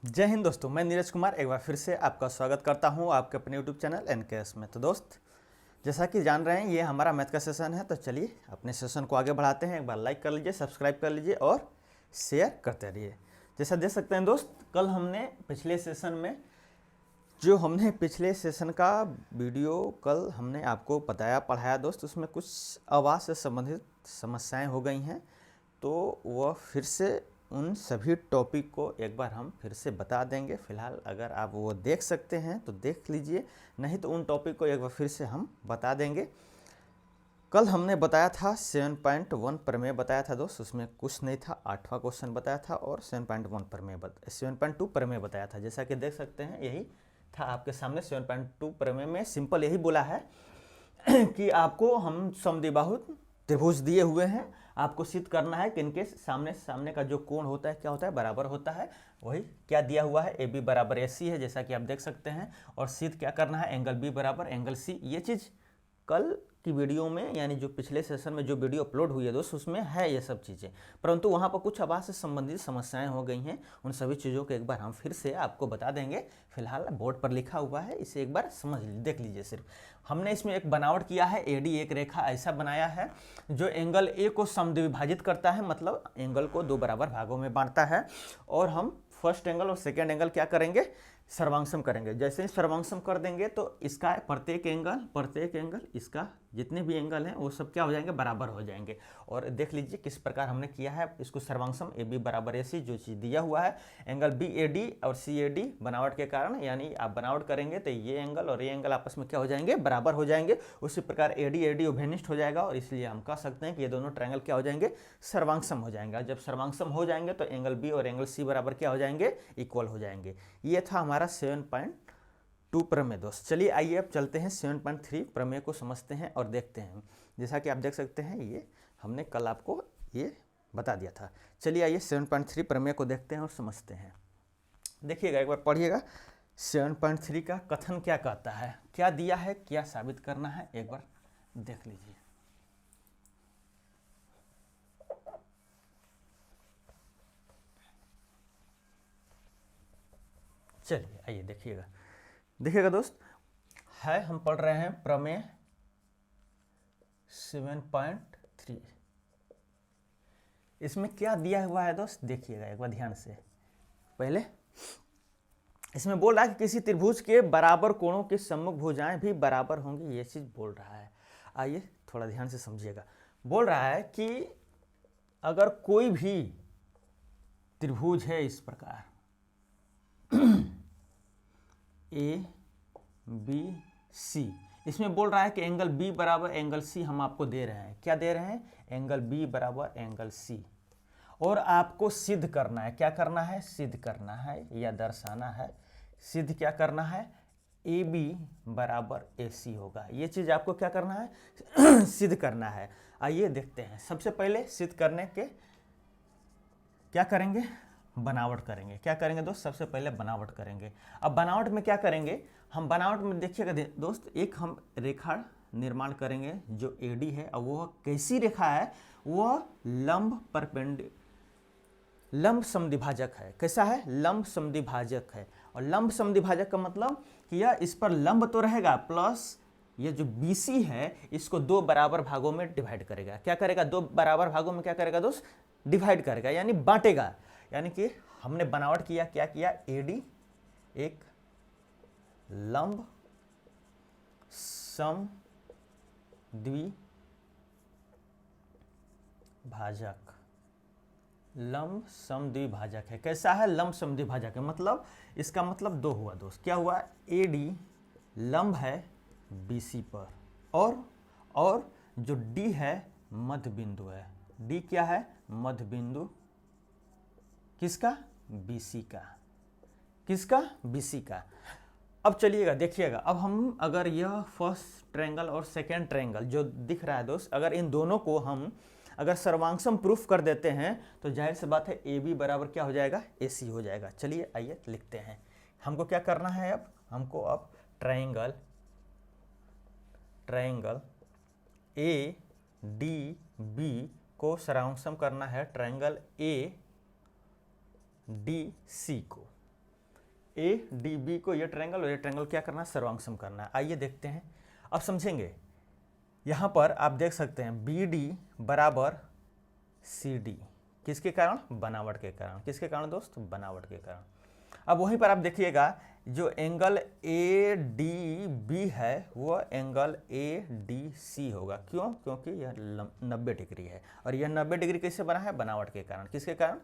जय हिंद दोस्तों, मैं नीरज कुमार एक बार फिर से आपका स्वागत करता हूं आपके अपने यूट्यूब चैनल एनकेएस में। तो दोस्त, जैसा कि जान रहे हैं ये हमारा मैथ का सेशन है, तो चलिए अपने सेशन को आगे बढ़ाते हैं। एक बार लाइक कर लीजिए, सब्सक्राइब कर लीजिए और शेयर करते रहिए। जैसा देख सकते हैं दोस्त, कल हमने पिछले सेशन में पिछले सेशन का वीडियो कल हमने आपको बताया पढ़ाया दोस्त, उसमें कुछ आवाज़ से संबंधित समस्याएं हो गई हैं। तो वह फिर से उन सभी टॉपिक को एक बार हम फिर से बता देंगे। फिलहाल अगर आप वो देख सकते हैं तो देख लीजिए, नहीं तो उन टॉपिक को एक बार फिर से हम बता देंगे। कल हमने बताया था 7.1 प्रमेय बताया था दोस्त, उसमें कुछ नहीं था, 8वां क्वेश्चन बताया था और 7.2 प्रमेय बताया था। जैसा कि देख सकते हैं यही था आपके सामने। 7.2 प्रमेय में सिंपल यही बोला है कि आपको हम समद्विबाहु त्रिभुज दिए हुए हैं, आपको सिद्ध करना है कि इनके सामने सामने का जो कोण होता है क्या होता है, बराबर होता है। वही क्या दिया हुआ है, ए बी बराबर ए सी है, जैसा कि आप देख सकते हैं। और सिद्ध क्या करना है, एंगल बी बराबर एंगल सी। ये चीज़ कल की वीडियो में, यानी जो पिछले सेशन में जो वीडियो अपलोड हुई है दोस्त, उसमें है ये सब चीज़ें, परंतु वहाँ पर कुछ आवाज़ से संबंधित समस्याएं हो गई हैं। उन सभी चीज़ों को एक बार हम फिर से आपको बता देंगे। फिलहाल बोर्ड पर लिखा हुआ है, इसे एक बार समझ देख लीजिए। सिर्फ हमने इसमें एक बनावट किया है, एडी एक रेखा ऐसा बनाया है जो एंगल ए को समद्विभाजित करता है, मतलब एंगल को दो बराबर भागों में बांटता है। और हम फर्स्ट एंगल और सेकेंड एंगल क्या करेंगे, सर्वांशम करेंगे। जैसे ही सर्वांशम कर देंगे तो इसका प्रत्येक एंगल इसका जितने भी एंगल हैं वो सब क्या हो जाएंगे, बराबर हो जाएंगे। और देख लीजिए किस प्रकार हमने किया है इसको सर्वांशम। ए बी बराबर ए सी, जो चीज़ दिया हुआ है, एंगल बी ए डी और सी ए डी बनावट के कारण, यानी आप बनावट करेंगे तो ये एंगल और ये एंगल आपस में क्या हो जाएंगे, बराबर हो जाएंगे। उसी प्रकार ए डी उभयनिष्ठ हो जाएगा और इसलिए हम कह सकते हैं कि ये दोनों ट्रायंगल क्या हो जाएंगे, सर्वांशम हो जाएंगे। जब सर्वांशम हो जाएंगे तो एंगल बी और एंगल सी बराबर क्या हो जाएंगे, इक्वल हो जाएंगे। ये था हमारा 7.2 प्रमेय दोस्त। चलिए आइए अब चलते हैं 7.3 प्रमेय को समझते हैं और देखते हैं। जैसा कि आप देख सकते हैं ये हमने कल आपको ये बता दिया था। चलिए आइए 7.3 प्रमेय को देखते हैं और समझते हैं। देखिएगा, एक बार पढ़िएगा 7.3 का कथन क्या कहता है, क्या दिया है, क्या साबित करना है, एक बार देख लीजिए। चलिए आइए देखिएगा दोस्त, है हम पढ़ रहे हैं प्रमेय 7.3। इसमें क्या दिया हुआ है दोस्त, देखिएगा एक बार ध्यान से। पहले इसमें बोल रहा है कि किसी त्रिभुज के बराबर कोणों की सम्मुख भुजाएं भी बराबर होंगी, ये चीज बोल रहा है। आइए थोड़ा ध्यान से समझिएगा। बोल रहा है कि अगर कोई भी त्रिभुज है इस प्रकार ए बी सी, इसमें बोल रहा है कि एंगल बी बराबर एंगल सी हम आपको दे रहे हैं। क्या दे रहे हैं, एंगल बी बराबर एंगल सी। और आपको सिद्ध करना है, क्या करना है, सिद्ध करना है या दर्शाना है। सिद्ध क्या करना है, ए बी बराबर ए सी होगा। ये चीज़ आपको क्या करना है सिद्ध करना है। आइए देखते हैं। सबसे पहले सिद्ध करने के क्या करेंगे, बनावट करेंगे। क्या करेंगे दोस्त, सबसे पहले बनावट करेंगे। अब बनावट में क्या करेंगे हम, बनावट में देखिएगा दोस्त, एक हम रेखा निर्माण करेंगे जो एडी है। और वह कैसी रेखा है, वह लंब समद्विभाजक है। कैसा है, लंब समद्विभाजक है। और लंब समद्विभाजक का मतलब कि यह इस पर लंब तो रहेगा, प्लस ये जो BC है इसको दो बराबर भागों में डिवाइड करेगा। क्या करेगा, दो बराबर भागों में क्या करेगा दोस्त, डिवाइड करेगा, यानी बांटेगा। यानी कि हमने बनावट किया, क्या किया, एडी एक लंब समद्विभाजक, लंब समद्विभाजक है। कैसा है, लंब समद्विभाजक है, मतलब इसका मतलब दो हुआ दोस्त। क्या हुआ, एडी लंब है BC पर, और जो D है मध्य बिंदु है। D क्या है, मध्य बिंदु किसका, BC का। किसका, BC का। अब चलिएगा देखिएगा, अब हम अगर यह फर्स्ट ट्रायंगल और सेकेंड ट्रायंगल जो दिख रहा है दोस्त, अगर इन दोनों को हम अगर सर्वांशम प्रूफ कर देते हैं तो जाहिर सी बात है AB बराबर क्या हो जाएगा, AC हो जाएगा। चलिए आइए लिखते हैं। हमको क्या करना है, अब हमको अब ट्रायंगल ADB को सर्वांशम करना है ट्रायंगल ADC को। ए डी बी को ये ट्रायंगल और ये ट्रायंगल क्या करना है, सर्वांग सम करना है। आइए देखते हैं, अब समझेंगे। यहाँ पर आप देख सकते हैं बी डी बराबर सी डी, किसके कारण, बनावट के कारण। किसके कारण दोस्त, बनावट के कारण। अब वहीं पर आप देखिएगा जो एंगल ए डी बी है वो एंगल ए डी सी होगा। क्यों, क्योंकि यह 90 डिग्री है और यह 90 डिग्री कैसे बना है, बनावट के कारण। किसके कारण,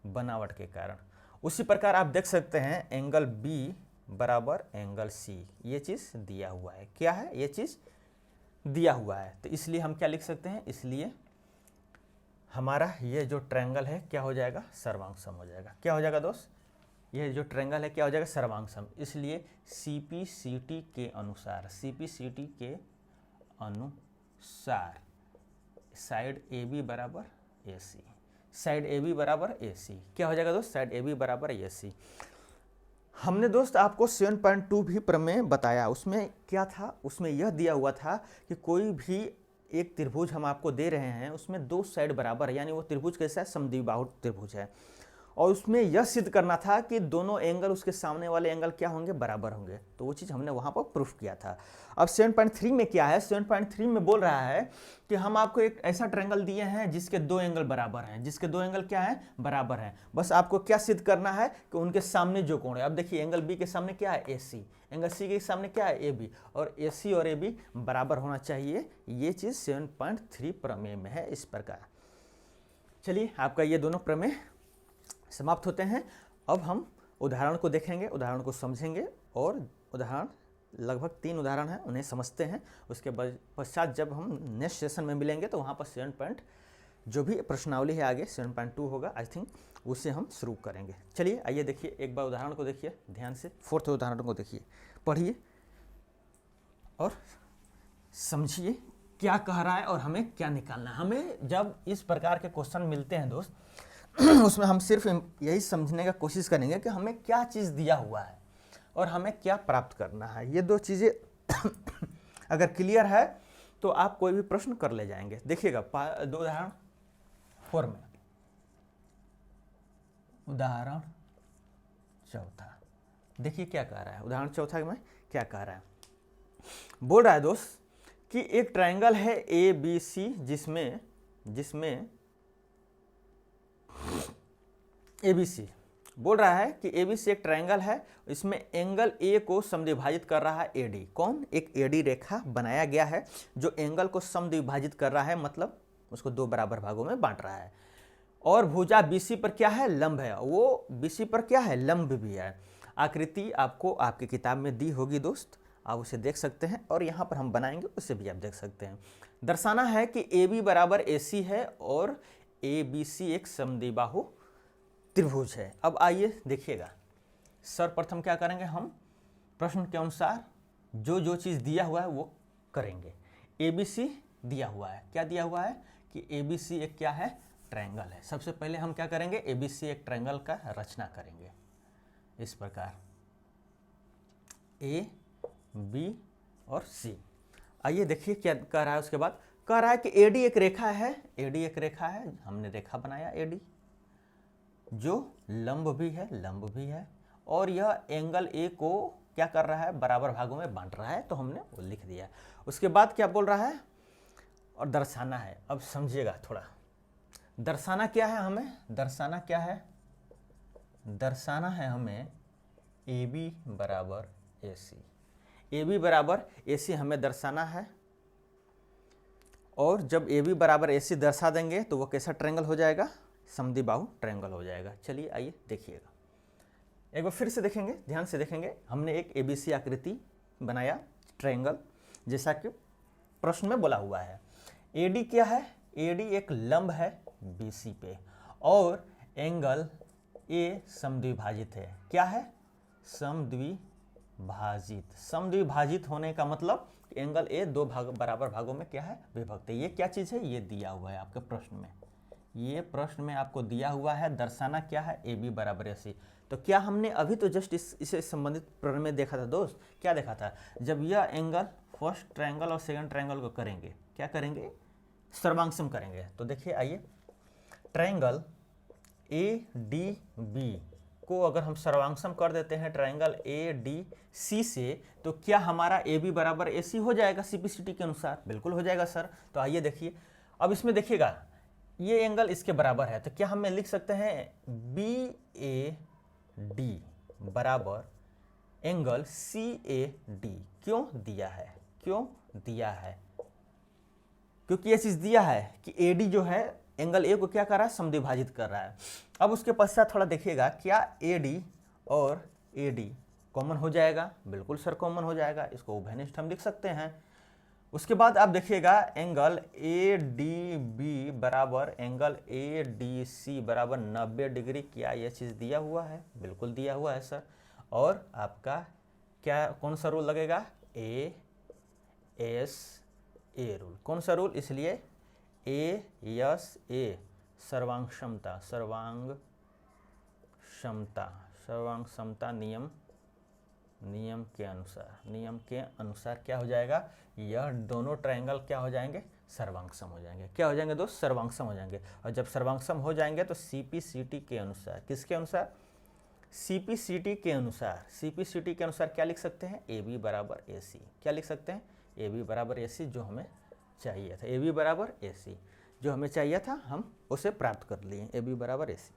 बनावट के कारण। उसी प्रकार आप देख सकते हैं एंगल बी बराबर एंगल सी, ये चीज़ दिया हुआ है। क्या है, ये चीज़ दिया हुआ है। तो इसलिए हम क्या लिख सकते हैं, इसलिए हमारा ये जो ट्रायंगल है क्या हो जाएगा, सर्वांग सम हो जाएगा। क्या हो जाएगा दोस्त, ये जो ट्रायंगल है क्या हो जाएगा, सर्वांग सम। इसलिए सी पी सी टी के अनुसार, सी पी सी टी के अनुसार साइड ए बी बराबर ए सी, साइड ए बी बराबर ए सी। क्या हो जाएगा दोस्त, साइड ए बी बराबर ए सी। हमने दोस्त आपको 7.2 भी प्रमेय बताया, उसमें क्या था, उसमें यह दिया हुआ था कि कोई भी एक त्रिभुज हम आपको दे रहे हैं, उसमें दो साइड बराबर है, यानी वो त्रिभुज कैसा है, समद्विबाहु त्रिभुज है। और उसमें यह सिद्ध करना था कि दोनों एंगल, उसके सामने वाले एंगल क्या होंगे, बराबर होंगे। तो वो चीज़ हमने वहाँ पर प्रूफ किया था। अब 7.3 में क्या है, 7.3 में बोल रहा है कि हम आपको एक ऐसा ट्रायंगल दिए हैं जिसके दो एंगल बराबर हैं, जिसके दो एंगल क्या हैं, बराबर हैं। बस आपको क्या सिद्ध करना है कि उनके सामने जो कोण है, अब देखिए एंगल बी के सामने क्या है, ए सी, एंगल सी के सामने क्या है, ए बी, और ए सी और ए बी बराबर होना चाहिए। ये चीज़ 7.3 प्रमेय में है इस प्रकार। चलिए, आपका ये दोनों प्रमेय समाप्त होते हैं। अब हम उदाहरण को देखेंगे, उदाहरण को समझेंगे, और उदाहरण लगभग 3 उदाहरण हैं, उन्हें समझते हैं। उसके पश्चात जब हम नेक्स्ट सेशन में मिलेंगे तो वहाँ पर 7 जो भी प्रश्नावली है आगे 7.2 होगा आई थिंक, उससे हम शुरू करेंगे। चलिए आइए देखिए, एक बार उदाहरण को देखिए ध्यान से, 4th उदाहरण को देखिए, पढ़िए और समझिए क्या कह रहा है और हमें क्या निकालना है। हमें जब इस प्रकार के क्वेश्चन मिलते हैं दोस्त, उसमें हम सिर्फ यही समझने का कोशिश करेंगे कि हमें क्या चीज़ दिया हुआ है और हमें क्या प्राप्त करना है। ये दो चीज़ें अगर क्लियर है तो आप कोई भी प्रश्न कर ले जाएंगे। देखिएगा दो उदाहरण 4 में, उदाहरण चौथा, देखिए क्या कह रहा है। उदाहरण चौथा में क्या कह रहा है, बोल रहा है दोस्त कि एक ट्रायंगल है ए बी सी, जिसमें ABC बोल रहा है कि ABC एक ट्रायंगल है, इसमें एंगल A को समद्विभाजित कर रहा है AD। कौन, एक AD रेखा बनाया गया है जो एंगल को समद्विभाजित कर रहा है, मतलब उसको दो बराबर भागों में बांट रहा है। और भुजा BC पर क्या है, लंब है, वो BC पर क्या है, लंब भी है। आकृति आपको आपकी किताब में दी होगी दोस्त, आप उसे देख सकते हैं, और यहाँ पर हम बनाएंगे उसे भी आप देख सकते हैं। दर्शाना है कि AB बराबर AC है और ABC एक समद्विबाहु त्रिभुज है। अब आइए देखिएगा, सर्वप्रथम क्या करेंगे, हम प्रश्न के अनुसार जो जो चीज़ दिया हुआ है वो करेंगे। ABC दिया हुआ है, क्या दिया हुआ है कि ABC एक क्या है, ट्रायंगल है। सबसे पहले हम क्या करेंगे, ABC एक ट्रायंगल का रचना करेंगे इस प्रकार, A, B और C। आइए देखिए क्या कह रहा है। उसके बाद कह रहा है कि AD एक रेखा है, AD एक रेखा है, हमने रेखा बनाया AD, जो लंब भी है, और यह एंगल A को क्या कर रहा है, बराबर भागों में बांट रहा है, तो हमने वो लिख दिया। उसके बाद क्या बोल रहा है, और दर्शाना है। अब समझिएगा थोड़ा, दर्शाना क्या है हमें, दर्शाना क्या है, दर्शाना है हमें AB बराबर AC, AB बराबर AC हमें दर्शाना है। और जब AB बराबर AC दर्शा देंगे तो वो कैसा ट्रायंगल हो जाएगा, समद्विबाहु ट्रायंगल हो जाएगा। चलिए आइए देखिएगा, एक बार फिर से देखेंगे, ध्यान से देखेंगे। हमने एक ABC आकृति बनाया ट्रायंगल, जैसा कि प्रश्न में बोला हुआ है। AD क्या है, AD एक लंब है BC पे, और एंगल A समद्विभाजित है। क्या है, समद्विभाजित। समद्विभाजित होने का मतलब एंगल A दो बराबर भागों में क्या है, विभक्त है। ये क्या चीज़ है, ये दिया हुआ है आपके प्रश्न में, ये प्रश्न में आपको दिया हुआ है। दर्शाना क्या है, AB बराबर AC। तो क्या हमने अभी तो जस्ट इससे संबंधित प्रमेय में देखा था दोस्त, क्या देखा था, जब यह एंगल फर्स्ट ट्रायंगल और सेकंड ट्रायंगल को करेंगे, क्या करेंगे, सर्वांग सम करेंगे। तो देखिए आइए, ट्रायंगल ADB को अगर हम सर्वांगसम कर देते हैं ट्रायंगल ए डी सी से, तो क्या हमारा ए बी बराबर ए सी हो जाएगा सीपीसीटी के अनुसार? बिल्कुल हो जाएगा सर। तो आइए देखिए, अब इसमें देखिएगा ये एंगल इसके बराबर है, तो क्या हम लिख सकते हैं बी ए डी बराबर एंगल सी ए डी। क्यों दिया है? क्यों दिया है? क्योंकि ये चीज़ दिया है कि ए डी जो है एंगल ए को क्या कर रहा है? समद्विभाजित कर रहा है। अब उसके पश्चात थोड़ा देखिएगा, क्या ए डी और ए डी कॉमन हो जाएगा? बिल्कुल सर कॉमन हो जाएगा, इसको उभयनिष्ठ हम लिख सकते हैं। उसके बाद आप देखिएगा एंगल ए डी बी बराबर एंगल ए डी सी बराबर 90 डिग्री। क्या यह चीज़ दिया हुआ है? बिल्कुल दिया हुआ है सर। और आपका क्या कौन सा रूल लगेगा? A S a rule. कौन सा रूल? इसलिए ए यस ए सर्वांग क्षमता, सर्वांग क्षमता, सर्वांग क्षमता नियम के अनुसार क्या हो जाएगा? यह दोनों ट्रायंगल क्या हो जाएंगे? सर्वांगसम हो जाएंगे। क्या हो जाएंगे दोस्त? सर्वांगसम हो जाएंगे। और जब सर्वांगसम हो जाएंगे तो सीपीसीटी के अनुसार, किसके अनुसार? सीपीसीटी के अनुसार। सीपीसीटी के अनुसार क्या लिख सकते हैं? ए बी बराबर ए सी। क्या लिख सकते हैं? ए बी बराबर ए सी, जो हमें चाहिए था। ए बी बराबर ए सी जो हमें चाहिए था, हम उसे प्राप्त कर लिए। ए बी बराबर ए सी।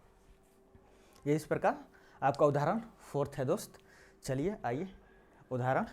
ये इस प्रकार आपका उदाहरण 4 है दोस्त। चलिए आइए उदाहरण